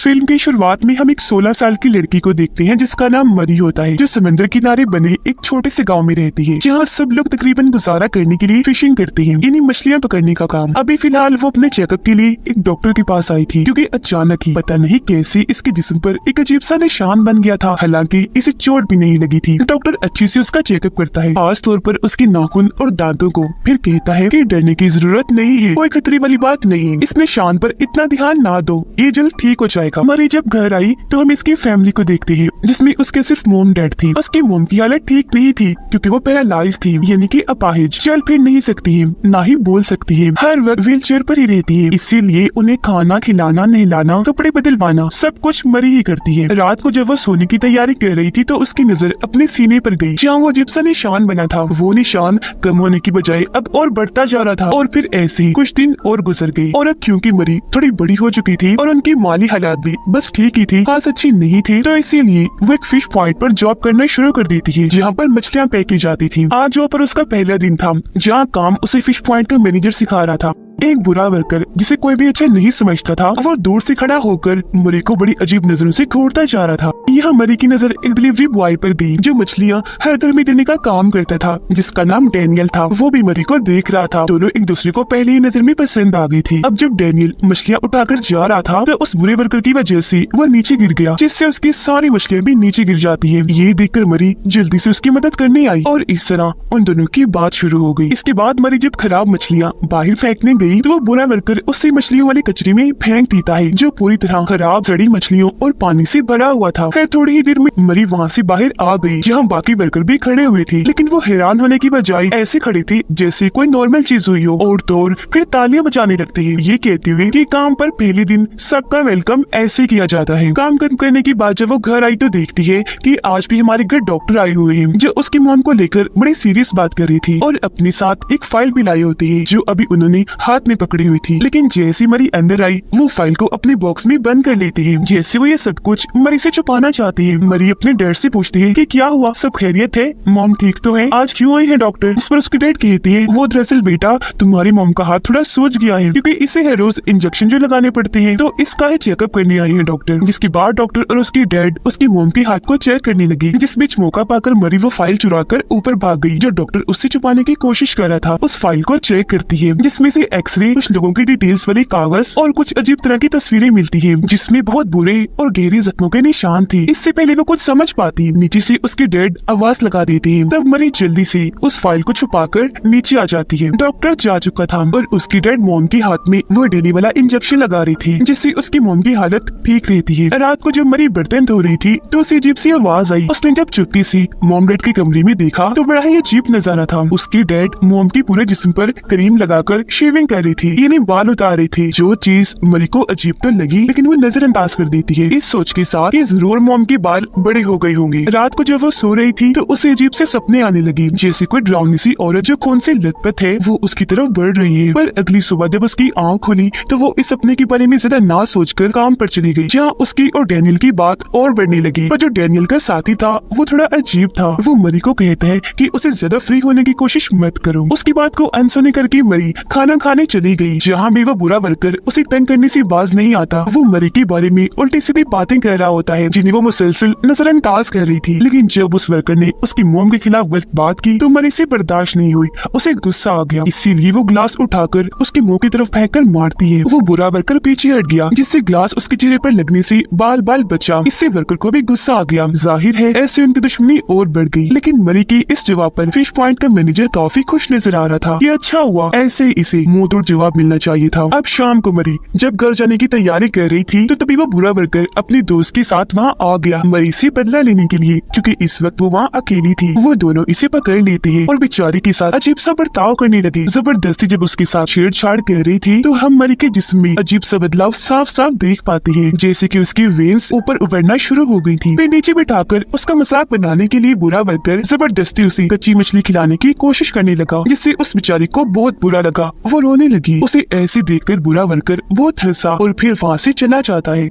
Film की शुरुआत में हम एक 16 साल की लड़की को देखते हैं जिसका नाम मरी होता है, जो समंदर किनारे बने एक छोटे से गांव में रहती है, जहां सब लोग तकरीबन गुजारा करने के लिए फिशिंग करते हैं, यानी मछलियां पकड़ने का काम। अभी फिलहाल वो अपने चेकअप के लिए एक डॉक्टर के पास आई थी, क्योंकि अचानक ही पता नहीं कैसे इसके जिस्म पर एक अजीब सा निशान बन गया था। हालांकि इसे चोट भी नहीं लगी थी। डॉक्टर अच्छे से उसका चेकअप करता है, खास तौर पर उसके नाखून और दांतों को, फिर कहता है कि डरने की जरूरत नहीं है, कोई खतरे वाली बात नहीं है, इस निशान पर इतना ध्यान ना दो, ये जल्द ठीक हो जाएगा। मरी जब घर आई तो हम इसकी फैमिली को देखते हैं, जिसमें उसके सिर्फ मोम डैड थी। उसकी मोम की हालत ठीक नहीं थी, क्योंकि वो पैरालाइज थी, यानी कि अपाहिज, चल फिर नहीं सकती है, ना ही बोल सकती है, हर वक्त व्हील चेयर पर ही रहती है। इसीलिए उन्हें खाना खिलाना, नहलाना, कपड़े बदलवाना सब कुछ मरी ही करती है। रात को जब वो सोने की तैयारी कर रही थी तो उसकी नजर अपने सीने पर गई, जहाँ वो अजीब सा निशान बना था। वो निशान कम होने की बजाय अब और बढ़ता जा रहा था, और फिर ऐसे ही कुछ दिन और गुजर गए। और अब क्योंकि मरी थोड़ी बड़ी हो चुकी थी और उनकी माली हालात भी बस ठीक ही थी, खास अच्छी नहीं थी, तो इसीलिए वो एक फिश पॉइंट पर जॉब करना शुरू कर देती है, जहाँ पर मछलियाँ पैक की जाती थी। आज जॉब पर उसका पहला दिन था, जहाँ काम उसे फिश पॉइंट का मैनेजर सिखा रहा था। एक बुरा वर्कर जिसे कोई भी अच्छा नहीं समझता था, वो दूर से खड़ा होकर मरी को बड़ी अजीब नजरों से घूरता जा रहा था। यहाँ मरी की नजर एक डिलीवरी बॉय पर गई, जो मछलियाँ हर घर में देने का काम करता था, जिसका नाम डैनियल था। वो भी मरी को देख रहा था। दोनों एक दूसरे को पहले ही नजर में पसंद आ गई थी। अब जब डैनियल मछलियाँ उठाकर जा रहा था तो उस बुरे वर्कर की वजह से वो नीचे गिर गया, जिससे उसकी सारी मछलियाँ भी नीचे गिर जाती है। ये देखकर मरी जल्दी से उसकी मदद करने आई, और इस तरह उन दोनों की बात शुरू हो गई। इसके बाद मरी जब खराब मछलियाँ बाहर फेंकने गई तो वो बुरा वर्कर उससे मछलियों वाले कचरे में फेंक देता है, जो पूरी तरह खराब सड़ी मछलियों और पानी से भरा हुआ था। खैर थोड़ी ही देर में मरी वहाँ से बाहर आ गई, जहाँ बाकी वर्कर भी खड़े हुए थे, लेकिन वो हैरान होने की बजाय ऐसे खड़े थे जैसे कोई नॉर्मल चीज हुई हो, और तोड़ फिर तालियां बजाने लगते हैं, ये कहते हुए कि काम पर पहले दिन सबका वेलकम ऐसे किया जाता है। काम खत्म करने के बाद जब वो घर आई तो देखती है कि आज भी हमारे घर डॉक्टर आए हुए हैं, जो उसकी मॉम को लेकर बड़ी सीरियस बात कर रही थी, और अपने साथ एक फाइल भी लाई होती है, जो अभी उन्होंने हाथ में पकड़ी हुई थी। लेकिन जैसी मरी अंदर आई, वो फाइल को अपने बॉक्स में बंद कर लेती है, जैसे वो ये सब कुछ मरी से छुपाना चाहती है। मरी अपने डैड से पूछती है कि क्या हुआ, सब खैरियत है, मॉम ठीक तो है, आज क्यों आई है डॉक्टर। इस पर उसकी डैड कहती है, वो दरअसल बेटा तुम्हारी मॉम का हाथ थोड़ा सूज गया है, क्योंकि इसे हर रोज इंजेक्शन जो लगाने पड़ते हैं, तो इसका ही चेकअप करने आई है डॉक्टर। जिसके बाद डॉक्टर और उसकी डैड उसकी मॉम के हाथ को चेक करने लगी। जिस बीच मौका पाकर मरी वो फाइल चुरा कर ऊपर भाग गई, जो डॉक्टर उससे छुपाने की कोशिश कर रहा था। उस फाइल को चेक करती है, जिसमें से एक्सरे, कुछ लोगों की डिटेल्स वाले कागज और कुछ अजीब तरह की तस्वीरें मिलती है, जिसमें बहुत बुरे और गहरे जख्मों के निशान थे। इससे पहले वो कुछ समझ पाती, नीचे से उसके डैड आवाज लगा देते हैं। तब मरी जल्दी से उस फाइल को छुपाकर नीचे आ जाती है। डॉक्टर जा चुका था और उसकी डैड मॉम के हाथ में वो डेली वाला इंजेक्शन लगा रही थी, जिससे उसकी मॉम की हालत ठीक रहती है। रात को जब मरी बर्तन धो रही थी तो उसे अजीब सी आवाज आई। उसने जब चुपके से मॉम डैड के कमरे में देखा तो बड़ा ही अजीब नजारा था। उसकी डैड मॉम की पूरे जिस्म पर क्रीम लगाकर शेविंग कर रही थी, यानी बाल उतार रही थी। जो चीज मरी को अजीब तो लगी, लेकिन वो नजरअंदाज कर देती है, इस सोच के साथ कि जरूर मॉम के बाल बड़े हो गए होंगे। रात को जब वो सो रही थी तो उसे अजीब से सपने आने लगी, जैसे कोई डरावनी सी औरत जो खून से लथपथ है वो उसकी तरफ बढ़ रही है। पर अगली सुबह जब उसकी आंख खुली तो वो इस सपने के बारे में ज्यादा ना सोचकर काम पर चली गई, जहाँ उसकी और डैनियल की बात और बढ़ने लगी। पर जो डैनियल का साथी था वो थोड़ा अजीब था। वो मरी को कहता है कि उसे ज्यादा फ्री होने की कोशिश मत करो। उसकी बात को अनसुनी करके मरी खाना खाने चली गई, जहाँ भी वो बुरा वर्कर उसे तंग करने से बाज नहीं आता। वो मरी के बारे में उल्टी सीधी बातें कर रहा होता है, जिन्हें वो मुसलसल नजरअंदाज कर रही थी। लेकिन जब उस वर्कर ने उसकी मोम के खिलाफ गलत बात की तो मरी से बर्दाश्त नहीं हुई, उसे गुस्सा आ गया। इसीलिए वो ग्लास उठाकर उसके मुंह की तरफ फेंक कर मारती है। वो बुरा वर्कर पीछे हट गया, जिससे ग्लास उसके चेहरे पर लगने से बाल बाल बचा। इससे वर्कर को भी गुस्सा आ गया। जाहिर है ऐसे उनकी दुश्मनी और बढ़ गई। लेकिन मरी की इस जवाब पर फिश पॉइंट का मैनेजर काफी खुश नजर आ रहा था। ये अच्छा हुआ, ऐसे इसे मुंह तोड़ जवाब मिलना चाहिए था। अब शाम को मरी जब घर जाने की तैयारी कर रही थी तो तभी वो बुरा वर्कर अपने दोस्त के साथ वहाँ आ गया, मरी से बदला लेने के लिए, क्योंकि इस वक्त वो वहाँ अकेली थी। वो दोनों इसे पकड़ लेते हैं और बेचारी के साथ अजीब सा बर्ताव करने लगे। जबरदस्ती जब उसके साथ छेड़छाड़ कर रही थी तो हम मरी के जिस्म में अजीब सा बदलाव साफ साफ देख पाते हैं, जैसे कि उसकी वेन्स ऊपर उभरना शुरू हो गई थी। फिर नीचे बिठाकर उसका मजाक बनाने के लिए बुरा वर्कर जबरदस्ती उसे कच्ची मछली खिलाने की कोशिश करने लगा, जिससे उस बेचारी को बहुत बुरा लगा। वो रोने लगी। उसे ऐसे देखकर बुरा वर्कर बहुत हंसा और फिर वहाँ से चला जाता है।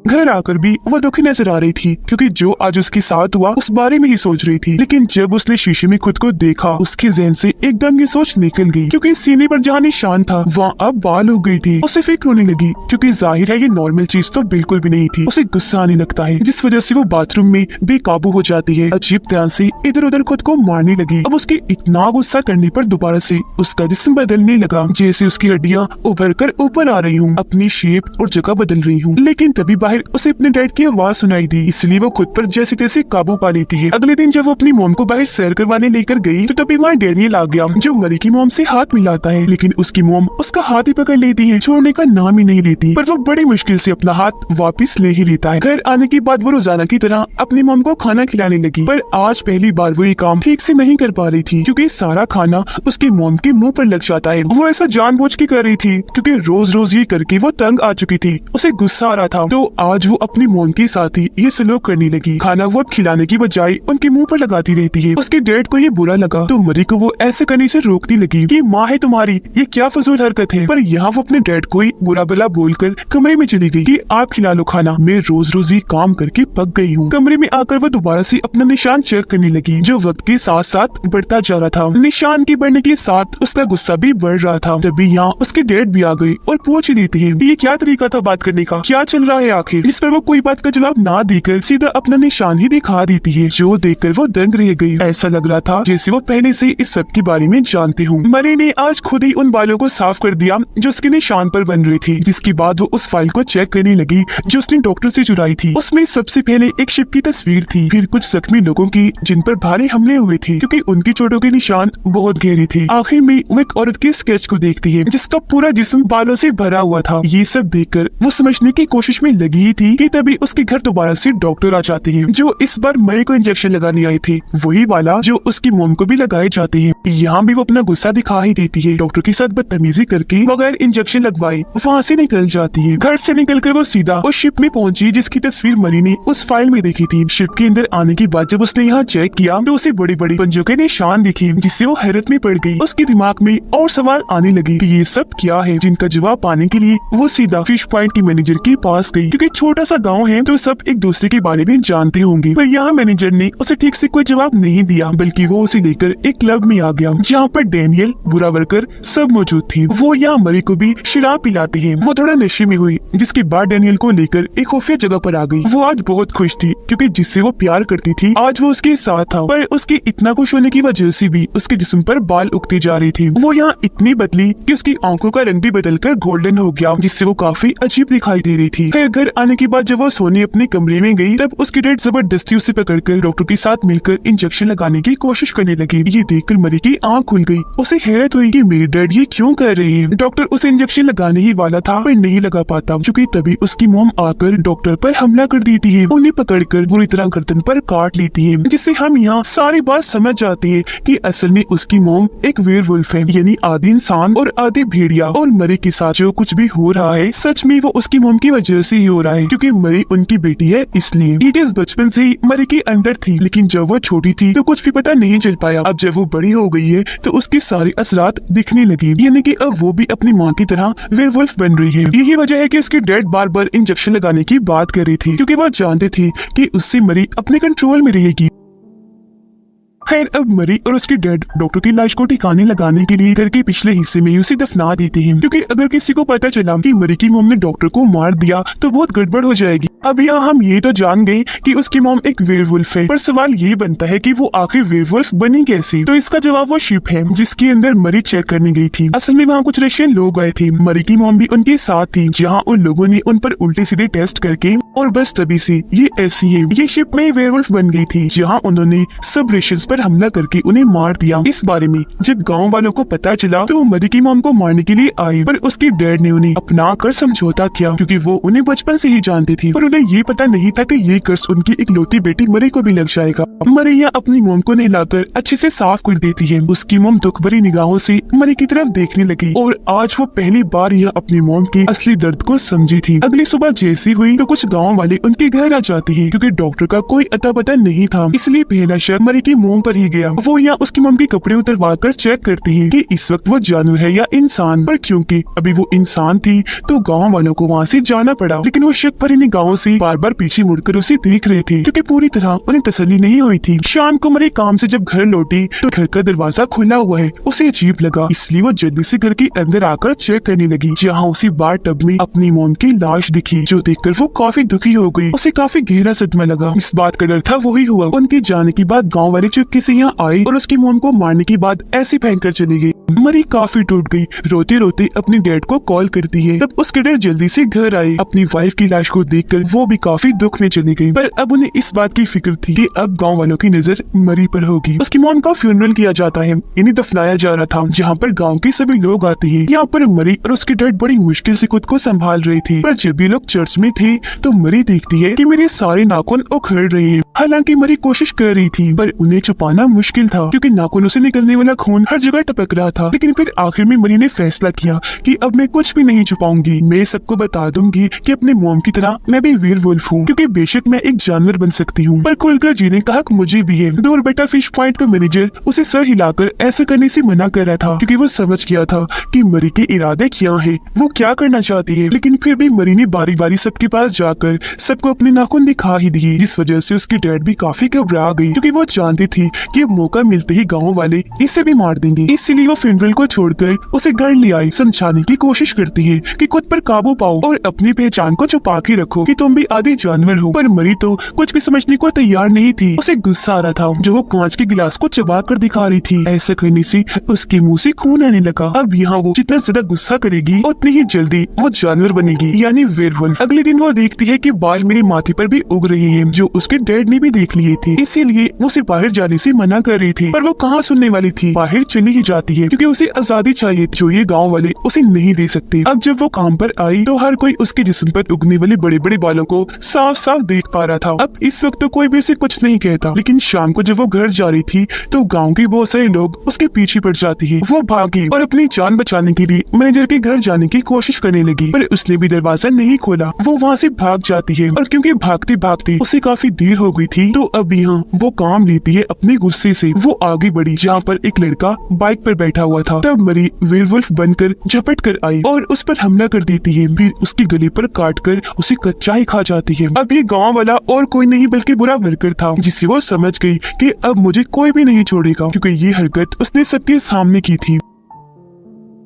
घर आकर भी वो दुखी नजर आ रही थी क्योंकि जो आज उसके साथ हुआ उस बारे में ही सोच रही थी। लेकिन जब उसने शीशे में खुद को देखा उसके जहन से एकदम ये सोच निकल गई क्योंकि सीने पर जहाँ निशान था वहाँ अब बाल हो गई थी। उसे फिक्र होने लगी क्योंकि जाहिर है ये नॉर्मल चीज तो बिल्कुल भी नहीं थी। उसे गुस्सा आने लगता है जिस वजह से वो बाथरूम में बेकाबू हो जाती है, अजीब तरह से इधर उधर खुद को मारने लगी। अब उसके इतना गुस्सा करने पर दोबारा से उसका जिस्म बदलने लगा, जैसे उसकी हड्डियां उभर कर ऊपर आ रही हूँ, अपनी शेप और जगह बदल रही हूँ। लेकिन तभी बाहर उसे अपने डैड की आवाज सुनाई दी, इसलिए वो खुद पर जैसे तैसे काबू पा लेती है। अगले दिन जब वो अपनी मोम को बाहर सैर करवाने लेकर गई तो तभी वहाँ डैनियल आ गया जो मरी की मोम से हाथ मिलाता है। लेकिन उसकी मोम उसका हाथ ही पकड़ लेती है, छोड़ने का नाम ही नहीं लेती। पर वो बड़ी मुश्किल से अपना हाथ वापस ले ही लेता है। घर आने के बाद वो रोजाना की तरह अपनी मोम को खाना खिलाने लगी, पर आज पहली बार वो ये काम ठीक से नहीं कर पा रही थी क्योंकि सारा खाना उसकी मोम के मुंह पर लग जाता है। वो ऐसा जानबूझ के कर रही थी क्योंकि रोज रोज ये करके वो तंग आ चुकी थी, उसे गुस्सा आ रहा था। तो आज वो अपनी मोम के साथ ही ये सलूक करने लगी। खाना वो खिलाने की बजाय उनके मुंह पर लगाती रहती है। उसके डैड को ये बुरा लगा तो मरी को वो ऐसे करने से रोकने लगी कि माँ है तुम्हारी, ये क्या फजूल हरकत है। पर यहाँ वो अपने डैड को ही बुरा भला बोलकर कमरे में चली गई कि आप खिला लो खाना, मैं रोज रोज ये काम करके पक गई हूँ। कमरे में आकर वो दोबारा से अपना निशान चेक करने लगी जो वक्त के साथ साथ बढ़ता जा रहा था। निशान के बढ़ने के साथ उसका गुस्सा भी बढ़ रहा था। तभी यहाँ उसके डैड भी आ गई और पूछ लेती है ये क्या तरीका था बात करने का, क्या चल रहा है आखिर। इस पर वो कोई बात का जवाब ना देकर सीधा अपना निशान ही दिखा देती है, जो देखकर वो दंग रह गई। ऐसा लग रहा था जैसे वो पहले से इस सब के बारे में जानते हूँ। मरी ने आज खुद ही उन बालों को साफ कर दिया जो उसके निशान पर बन रही थी, जिसके बाद वो उस फाइल को चेक करने लगी जो उसने डॉक्टर से चुराई थी। उसमें सबसे पहले एक शिप की तस्वीर थी, फिर कुछ जख्मी लोगों की जिन पर भारी हमले हुए थे क्योंकि उनकी चोटों के निशान बहुत गहरे थे। आखिर में वो एक औरत के स्केच को देखती है जिसका पूरा जिस्म बालों से भरा हुआ था। ये सब देखकर वो समझने की कोशिश में लगी ही थी कि तभी उसके घर दोबारा से डॉक्टर आ जाते हैं जो इस बार मरी को इंजेक्शन लगाने आई थी, वही वाला जो उसकी मोम को भी लगाए जाते हैं। यहाँ भी वो अपना गुस्सा दिखा ही देती है, डॉक्टर के साथ बदतमीजी करके बगैर इंजेक्शन लगवाए वहाँ से निकल जाती है। घर से निकलकर वो सीधा उस शिप में पहुंची जिसकी तस्वीर मरी ने उस फाइल में देखी थी। शिप के अंदर आने के बाद जब उसने यहाँ चेक किया तो उसे बड़ी बड़ी पंजों के निशान दिखे जिससे वो हैरत में पड़ गई। उसके दिमाग में और सवाल आने लगे कि ये सब क्या है, जिनका जवाब पाने के लिए वो सीधा फिश पॉइंट के मैनेजर के पास गई क्योंकि छोटा सा गाँव है तो सब एक दूसरे के बारे में जानते होंगे। पर यहाँ मैनेजर ने उसे ठीक से कोई जवाब नहीं दिया बल्कि वो उसे लेकर एक क्लब में आ गया जहाँ पर डैनियल, बुरा वर्कर सब मौजूद थी। वो यहाँ मरी को भी शराब पिलाती है। वो थोड़ा नशे में हुई जिसके बाद डैनियल को लेकर एक खुफिया जगह पर आ गई। वो आज बहुत खुश थी क्योंकि जिससे वो प्यार करती थी आज वो उसके साथ था, पर उसके इतना खुश होने की वजह से भी उसके जिस्म पर बाल उगते जा रहे थे। वो यहाँ इतनी बदली कि उसकी आंखों का रंग भी बदलकर गोल्डन हो गया जिससे वो काफी अजीब दिखाई दे रही थी। फिर घर आने के बाद जब वो सोने अपने कमरे में गई तब उसके डैड जबरदस्ती उसे पकड़कर डॉक्टर के साथ मिलकर इंजेक्शन लगाने की कोशिश करने लगे। ये देखकर मरी की आंख खुल गई। उसे हैरत हुई कि मेरे डैड ये क्यों कर रहे हैं। डॉक्टर उसे इंजेक्शन लगाने ही वाला था पर नहीं लगा पाता क्योंकि तभी उसकी मोम आकर डॉक्टर पर हमला कर देती है, उन्हें पकड़कर बुरी तरह गर्दन पर काट लेती है, जिससे हम यहाँ सारी बात समझ जाते हैं कि असल में उसकी मोम एक वेयरवुल्फ है, यानी आधी इंसान और आधी भेड़िया। और मरी के साथ जो कुछ भी हो रहा है सच में वो उसकी मोम की वजह से ही हो रहा है क्योंकि मरी उनकी बेटी है। इसलिए ये चीज बचपन से ही मरी के अंदर थी, लेकिन जब वो छोटी थी तो कुछ भी पता नहीं चल पाया। अब जब वो बड़ी हो गई है तो उसके सारे असरात दिखने लगे, यानी कि अब वो भी अपनी माँ की तरह वेयरवुल्फ बन रही है। यही वजह है कि उसके डैड बार बार इंजेक्शन लगाने की बात कर रही थी क्योंकि वो जानते थे कि उससे मरी अपने कंट्रोल में रहेगी। खैर अब मरी और उसके डैड डॉक्टर की लाश को ठिकाने लगाने के लिए घर के पिछले हिस्से में उसे दफना देते हैं क्योंकि अगर किसी को पता चला कि मरी की मोम ने डॉक्टर को मार दिया तो बहुत गड़बड़ हो जाएगी। अब यहाँ हम ये तो जान गए कि उसकी मोम एक वेयरवुल्फ है, पर सवाल ये बनता है कि वो आखिर वेयरवुल्फ बनी कैसे। तो इसका जवाब वो शिप है जिसके अंदर मरी चेक करने गई थी। असल में वहाँ कुछ रशियन लोग आए थे, मरी की मोम भी उनके साथ थी, जहाँ उन लोगों ने उन पर उल्टे सीधे टेस्ट करके और बस तभी से ये ऐसी है। ये शिप में वेयरवुल्फ बन गई थी जहाँ उन्होंने सब रशियंस पर हमला करके उन्हें मार दिया। इस बारे में जब गाँव वालों को पता चला तो मरी की मोम को मारने के लिए आए, पर उसके डैड ने उन्हें अपना कर समझौता किया क्योंकि वो उन्हें बचपन से ही जानते थे, पर उन्हें ये पता नहीं था कि ये कर्ज उनकी इकलौती बेटी मरी को भी लग जाएगा। मरी यहाँ अपनी मोम को नहलाकर अच्छे से साफ कर देती है। उसकी मोम दुख भरी निगाहों से मरी की तरफ देखने लगी और आज वो पहली बार यह अपनी मोम की असली दर्द को समझी थी। अगली सुबह जैसी हुई तो कुछ गाँव वाले उनके घर आ जाते हैं क्योंकि डॉक्टर का कोई अता पता नहीं था, इसलिए पहला शक मरी की मोम पर ही गया। वो यहाँ उसकी मम के कपड़े उतरवा कर चेक करती है कि इस वक्त वो जानवर है या इंसान, पर क्योंकि अभी वो इंसान थी तो गाँव वालों को वहाँ से जाना पड़ा। लेकिन वो शक भरे गाँव से बार बार पीछे मुड़कर उसे देख रहे थे क्योंकि पूरी तरह उन्हें तसल्ली नहीं हुई थी। शाम को मरी काम से जब घर लौटी तो घर का दरवाजा खुला हुआ है। उसे अजीब लगा, इसलिए वो जल्दी से घर के अंदर आकर चेक करने लगी, जहाँ उसी बार टब में अपनी मोम की लाश दिखी, जो देखकर वो काफी दुखी हो गई। उसे काफी गहरा सदमा लगा। इस बात का डर था वही हुआ। उनके जाने के बाद गाँव वाले चुपके से यहाँ आए और उसकी मोम को मारने के बाद ऐसे फेंक कर चली गई। मरी काफी टूट गई, रोते रोते अपने डैड को कॉल करती है। तब उसके डैड जल्दी से घर आए। अपनी वाइफ की लाश को देखकर वो भी काफी दुख में चली गई, पर अब उन्हें इस बात की फिक्र थी कि अब गांव वालों की नजर मरी पर होगी। उसकी मॉम का फ्यूनरल किया जाता है, इन्हें दफनाया जा रहा था, जहाँ पर गांव के सभी लोग आते हैं। यहाँ पर मरी और उसके डैड बड़ी मुश्किल से खुद को संभाल रही थी, पर जब भी लोग चर्च में थे तो मरी देखती है कि मेरे सारे नाखून उखड़ रहे हैं। हालांकि मरी कोशिश कर रही थी, पर उन्हें छुपाना मुश्किल था क्योंकि नाखूनों से निकलने वाला खून हर जगह टपक रहा था। लेकिन फिर आखिर में मरी ने फैसला किया कि अब मैं कुछ भी नहीं छुपाऊंगी, मैं सबको बता दूंगी कि अपने मोम की तरह मैं भी वेयरवुल्फ हूँ, क्योंकि बेशक मैं एक जानवर बन सकती हूँ पर खुलकर जीने का हक मुझे भी है। दूर बैठा फिश पॉइंट का मैनेजर उसे सर हिलाकर ऐसा करने से मना कर रहा था क्योंकि वो समझ गया था कि मरी के इरादे क्या है, वो क्या करना चाहती है। लेकिन फिर भी मरी ने बारी बारी सबके पास जाकर सबको अपने नाखून दिखा ही दिए, जिस वजह से उसकी डैड भी काफी घबरा गई क्योंकि वो जानती थी कि मौका मिलते ही गाँव वाले इसे भी मार देंगे। इसलिए वो फ्यूनरल को छोड़कर उसे घर ले आई। समझाने की कोशिश करती है कि खुद पर काबू पाओ और अपनी पहचान को छुपा के रखो कि तुम भी आधे जानवर हो। पर मरी तो कुछ भी समझने को तैयार नहीं थी। उसे गुस्सा आ रहा था जो वो कांच के गिलास को चबा कर दिखा रही थी। ऐसा करने से उसके मुंह से खून आने लगा। अब यहाँ वो जितना ज्यादा गुस्सा करेगी उतनी ही जल्दी वो जानवर बनेगी, यानी वेयरवुल्फ। अगले दिन वो देखती है कि बाल मेरे माथे पर भी उग रहे हैं, जो उसके डैड ने भी देख लिए थे। इसीलिए वो उसे बाहर जाने से मना कर रही थी, पर वो कहाँ सुनने वाली थी। बाहर चली ही जाती है क्योंकि उसे आजादी चाहिए जो ये गाँव वाले उसे नहीं दे सकते। अब जब वो काम पर आई तो हर कोई उसके जिस्म पर उगने वाले बड़े बड़े बालों को साफ साफ देख पा रहा था। अब इस वक्त तो कोई भी उसे कुछ नहीं कहता, लेकिन शाम को जब वो घर जा रही थी तो गांव के बहुत सारे लोग उसके पीछे पड़ जाते हैं। वो भागी और अपनी जान बचाने के लिए मैनेजर के घर जाने की कोशिश करने लगी, पर उसने भी दरवाजा नहीं खोला। वो वहाँ से भाग जाती है और क्योंकि भागते भागते उसे काफी देर हो गई थी तो अब यहाँ वो काम लेती है अपने गुस्से से। वो आगे बढ़ी जहाँ पर एक लड़का बाइक पर बैठा हुआ था। तब मरी वेयरवुल्फ बनकर झपट कर आई और उस पर हमला कर देती है, फिर उसके गले पर काट कर उसे कच्चा ही खा जाती है। अब ये गाँव वाला और कोई नहीं बल्कि बुरा वर्कर था, जिससे वो समझ गई कि अब मुझे कोई भी नहीं छोड़ेगा क्योंकि ये हरकत उसने सबके सामने की थी।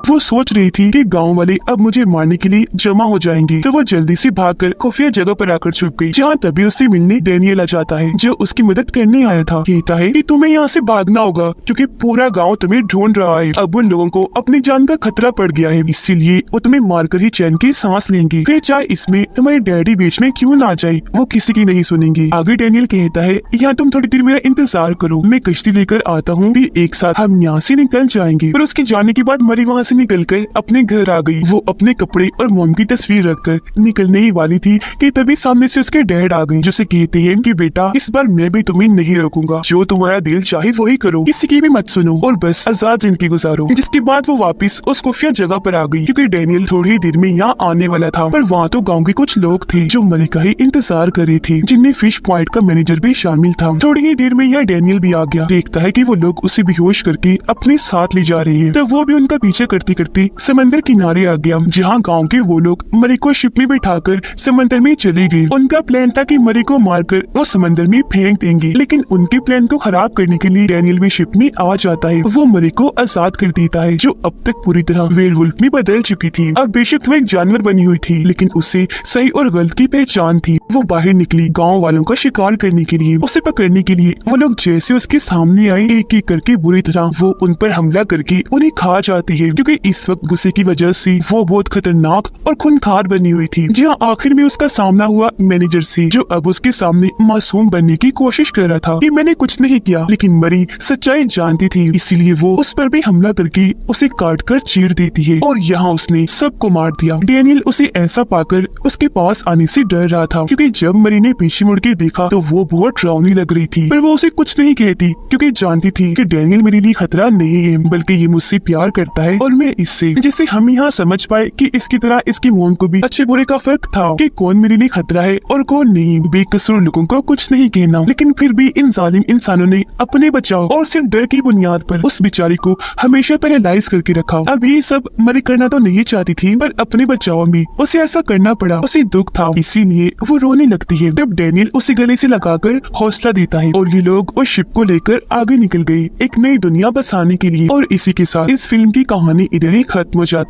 वो सोच रही थी कि गांव वाले अब मुझे मारने के लिए जमा हो जाएंगे, तो वो जल्दी से भागकर खुफिया जगह पर आकर छुप गई, जहाँ तभी उससे मिलने डेनियल आ जाता है जो उसकी मदद करने आया था। कहता है कि तुम्हें यहाँ से भागना होगा क्योंकि पूरा गांव तुम्हें ढूंढ रहा है। अब उन लोगों को अपनी जान का खतरा पड़ गया है, इसीलिए वो तुम्हें मारकर ही चैन की सांस लेंगे, फिर चाहे इसमें तुम्हारे डैडी बीच में क्यों ना जाए, वो किसी की नहीं सुनेंगे। आगे डेनियल कहता है यहाँ तुम थोड़ी देर मेरा इंतजार करो, मैं कश्ती लेकर आता हूँ, फिर एक साथ हम यहाँ से निकल जाएंगे। पर उसके जाने के बाद मरी वहाँ से निकलकर अपने घर आ गई। वो अपने कपड़े और मोम की तस्वीर रखकर निकलने ही वाली थी कि तभी सामने से उसके डैड आ गए, जिसे कहते हैं कि बेटा इस बार मैं भी तुम्हें नहीं रोकूंगा, जो तुम्हारा दिल चाहे वही करो, किसी की भी मत सुनो और बस आजाद जिंदगी गुजारो। जिसके बाद वो वापस उस खुफिया जगह पर आ गई क्योंकि डेनियल थोड़ी ही देर में यहाँ आने वाला था। पर वहाँ तो गाँव के कुछ लोग थे जो मरी का ही इंतजार कर रहे थे, जिनमें फिश पॉइंट का मैनेजर भी शामिल था। थोड़ी ही देर में यहाँ डेनियल भी आ गया। देखता है कि वो लोग उसे बेहोश करके अपने साथ ले जा रहे हैं, तो वो भी उनका पीछे करते करते समंदर किनारे आ गया, जहाँ गांव के वो लोग मरी को शिप में बिठाकर समंदर में चले गए। उनका प्लान था कि मरी को मारकर वो समंदर में फेंक देंगे, लेकिन उनके प्लान को खराब करने के लिए डेनियल भी शिप में आ जाता है। वो मरी को आजाद कर देता है, जो अब तक पूरी तरह वेयरवुल्फ में बदल चुकी थी। अब बेशक वो एक जानवर बनी हुई थी, लेकिन उसे सही और गलत की पहचान थी। वो बाहर निकली गाँव वालों का शिकार करने के लिए। उसे पकड़ने के लिए वो लोग जैसे उसके सामने आए, एक एक करके बुरी तरह वो उन पर हमला करके उन्हें खा जाती है, क्योंकि इस वक्त गुस्से की वजह से वो बहुत खतरनाक और खूंखार बनी हुई थी। जहाँ आखिर में उसका सामना हुआ मैनेजर से, जो अब उसके सामने मासूम बनने की कोशिश कर रहा था कि मैंने कुछ नहीं किया, लेकिन मरी सच्चाई जानती थी, इसीलिए वो उस पर भी हमला करके उसे काट कर चीर देती है और यहाँ उसने सबको मार दिया। डेनियल उसे ऐसा पाकर उसके पास आने से डर रहा था, क्योंकि जब मरी ने पीछे मुड़ के देखा तो वो बहुत डरावनी लग रही थी, पर वो उसे कुछ नहीं कहती क्योंकि जानती थी कि डेनियल मेरे लिए खतरा नहीं है, बल्कि ये मुझसे प्यार करता है और मैं है इससे, जिससे हम यहाँ समझ पाए कि इसकी तरह इसकी मौत को भी अच्छे बुरे का फर्क था कि कौन मेरे लिए खतरा है और कौन नहीं। बेकसूर लोगों को कुछ नहीं कहना, लेकिन फिर भी इन जालिम इंसानों ने अपने बचाव और सिर्फ डर की बुनियाद पर उस बेचारी को हमेशा पैरालाइज करके रखा। अब ये सब मरे करना तो नहीं चाहती थी, पर अपने बचाव में उसे ऐसा करना पड़ा। उसे दुख था, इसीलिए वो रोने लगती है। तब डैनियल उसे गले से लगाकर हौसला देता है और ये लोग उस शिप को लेकर आगे निकल गए एक नई दुनिया बसाने के लिए। और इसी के साथ इस फिल्म की कहानी इधर ही खत्म हो जाती है।